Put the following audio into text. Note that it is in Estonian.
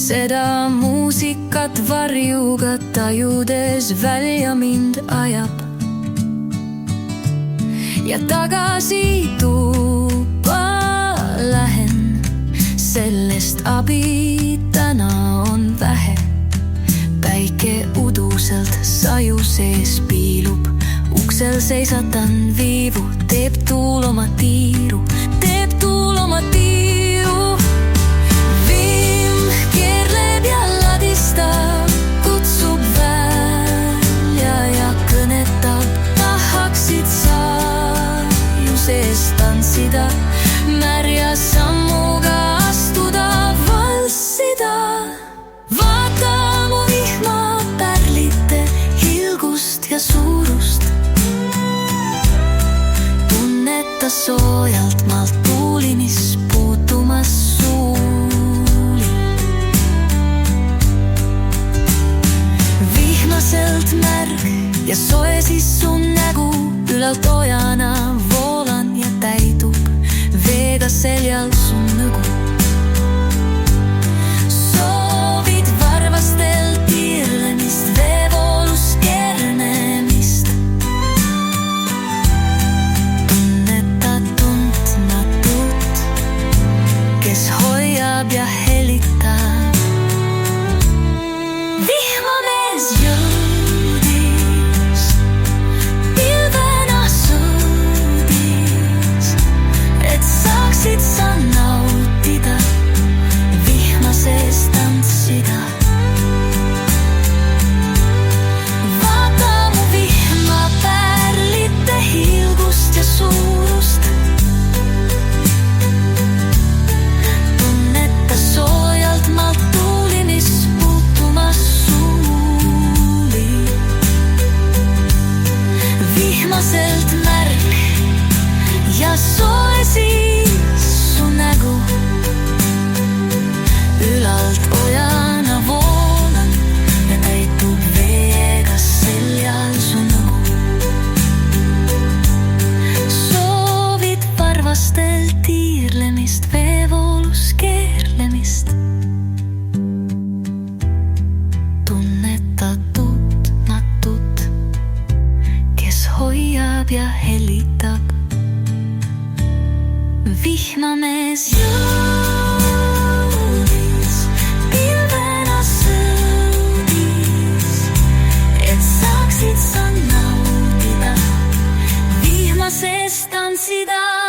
Seda muusikat varjuga tajudes välja mind ajab ja tagasi tuppa lähen. Sellest abi täna on vähe. Päike uduselt saju sees piilub. Uksel seisatan viivu, teeb tuul oma tiiru, teeb tuul oma tiiru. Vimm keerleb ja ladistab, kutsub välja ja kõnetab. Tahaksid saju sees tantsida, märja sammuga astuda, valssida. Vaata mu vihmapärlite hilgust ja suurust. Tunneta soojalt maalt tuuli, mis puutumas suuli. Vihmaselt märg ja soe siis su nägu. Ülalt ojana voolan ja täidub veega seljal su nõgu. Soovid varvastel tiirlemist, veevoolus kernemist. Tunnetad tundmatut, kes hoiab ja helitab. Vihmamees jõudis, pilvena sõudis, et saaksid sa nautida, vihma sees tantsida. Vaata mu vihmapärlite hilgust ja suurust. Tunneta soojalt maalt tuuli, mis puutumas suuli. Vihmaselt märg ja soe siis su nägu. Ülalt ojana voolan ja täitub veega seljal su nõgu. Soovid varvastel tiirlemist, veevoolus keerlemist. Tunnetad tundmatut, kes hoiab ja helitab. Vihmamees jõudis, pilvena sõudis, et saaksid sa nautida, vihma sees tantsida.